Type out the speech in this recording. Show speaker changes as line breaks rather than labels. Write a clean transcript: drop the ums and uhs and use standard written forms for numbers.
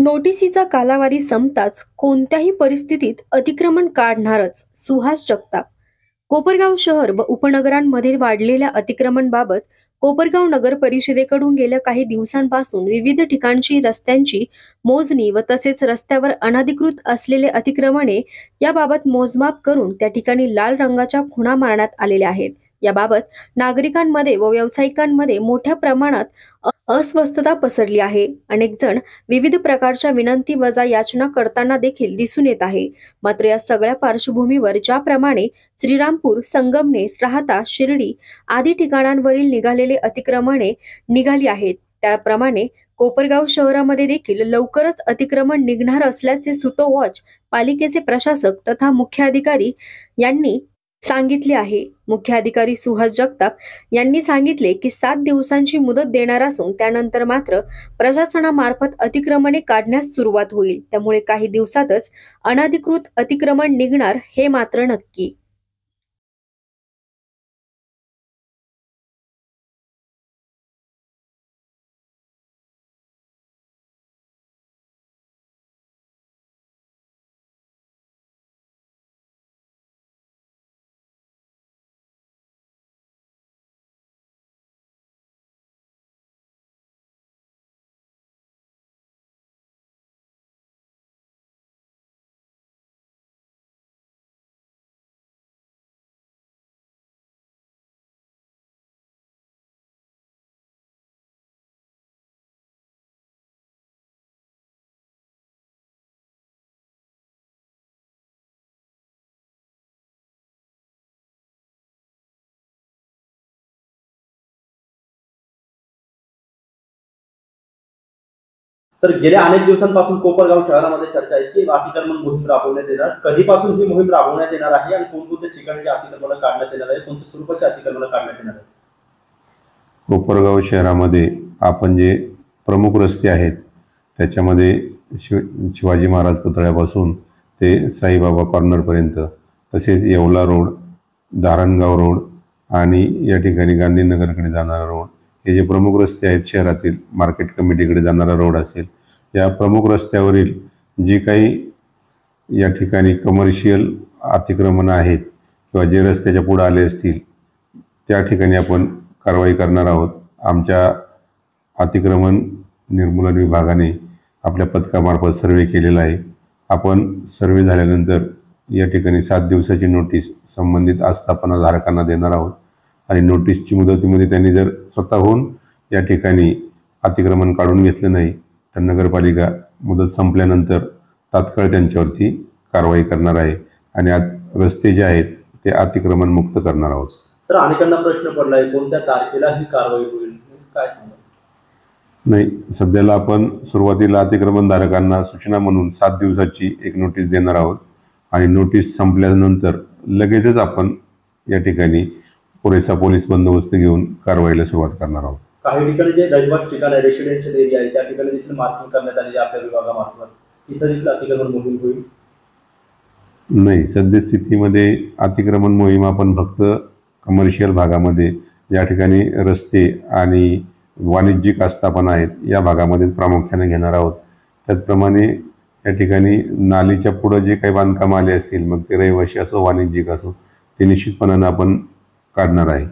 नोटिसीचा कालावधी संपताच कोणत्याही परिस्थितीत अतिक्रमण काढणारच, सुहास जगताप. कोपरगाव शहर व उपनगरांमध्ये वाढलेल्या अतिक्रमणबाबत कोपरगाव नगर परिषदेकडून गेल्या काही दिवसांपासून विविध ठिकाणची रस्त्यांची मोजणी व तसेच रस्त्यावर अनधिकृत असलेले अतिक्रमणे याबाबत मोजमाप करून त्या ठिकाणी लाल रंगाच्या खुणा मारण्यात आलेल्या आहेत. याबाबत नागरिकांमध्ये व व्यावसायिकांमध्ये मोठ्या प्रमाणात अस्वस्थता पसरली आहे. अनेक जण विविध प्रकारच्या विनंती वजा याचना करताना देखील दिसून येत आहे. मात्र या सगळ्या पार्श्वभूमीवर ज्याप्रमाणे श्रीरामपूर, संगमनेर, राहाता, शिर्डी आदी ठिकाणांवरील निघालेले अतिक्रमणे निघाली आहेत, त्याप्रमाणे कोपरगाव शहरामध्ये देखील लवकरच अतिक्रमण निघणार असल्याचे सुतोवाच पालिकेचे प्रशासक तथा मुख्याधिकारी यांनी सांगितले आहे. मुख्याधिकारी सुहास जगताप यांनी सांगितले की 7 दिवसांची मुदत देणार असून त्यानंतर मात्र प्रशासनामार्फत अतिक्रमणे काढण्यास सुरुवात होईल. त्यामुळे काही दिवसातच अनधिकृत अतिक्रमण निघणार हे मात्र नक्की.
तर गेल्या अनेक दिवसांपासून कोपरगाव शहरामध्ये चर्चा आहे की अतिक्रमण मोहीम राबवण्यात येणार. कधीपासून ही मोहीम राबवण्यात येणार आहे आणि कोणकोणत्या ठिकाणचे अतिक्रमण काढण्यात येणार आहे, कोणत्या स्वरूपाचे अतिक्रमण काढण्यात येणार आहे?
कोपरगाव शहरामध्ये आपण जे प्रमुख रस्ते आहेत त्याच्यामध्ये शिवाजी महाराज पुतळ्यापासून ते साईबाबा कॉर्नरपर्यंत, तसेच येवला रोड, धारणगाव रोड आणि या ठिकाणी गांधीनगरकडे जाणारा रोड, हे जे प्रमुख रस्ते आहेत शहरातील, मार्केट कमिटीकडे जाणारा रोड असेल, या प्रमुख रस्त्यावरील जी काही या ठिकाणी कमर्शियल अतिक्रमणं आहेत किंवा जे रस्त्याच्या पुढे आले असतील त्या ठिकाणी आपण कारवाई करणार आहोत. आमच्या अतिक्रमण निर्मूलन विभागाने आपल्या पथकामार्फत सर्वे केलेला आहे. आपण सर्वे झाल्यानंतर या ठिकाणी 7 दिवसाची नोटीस संबंधित आस्थापनाधारकांना देणार आहोत आणि नोटीसची मुदतीमध्ये त्यांनी जर स्वतःहून या ठिकाणी अतिक्रमण काढून घेतलं नाही तर नगरपालिका मुदत संपल्यानंतर तात्काळ त्यांच्यावरती कारवाई करणार आहे आणि रस्ते जे आहेत ते अतिक्रमण मुक्त करणार आहोत.
सर, अनेकांना प्रश्न पडलाय कोणत्या तारखेला ही कारवाई होईल, काय सांगा?
नाही, सध्याला आपण सुरुवातीला अतिक्रमणधारकांना सूचना म्हणून 7 दिवसाची एक नोटीस देणार आहोत आणि नोटीस संपल्यानंतर लगेचच आपण या ठिकाणी पुरेसा पोलीस बंदोबस्त घेऊन कारवाईला सुरुवात करणार आहोत.
काही ठिकाणी जे रहिवासी ठिकाण आहे, रेसिडेन्शियल एरिया आहे, त्या ठिकाणी देखील मार्किंग करण्यात आली आपल्या विभागामार्फत, तिथं देखील अतिक्रमण मोहीम होईल?
नाही, सद्यस्थितीमध्ये अतिक्रमण मोहीम आपण फक्त कमर्शियल भागामध्ये, ज्या ठिकाणी रस्ते आणि वाणिज्यिक आस्थापना आहेत या भागामध्येच प्रामुख्याने घेणार आहोत. त्याचप्रमाणे या ठिकाणी नालीच्या पुढं जे काही बांधकाम आले असतील, मग ते रहिवासी असो वाणिज्यिक असो, ते निश्चितपणाने आपण काढणार आहे.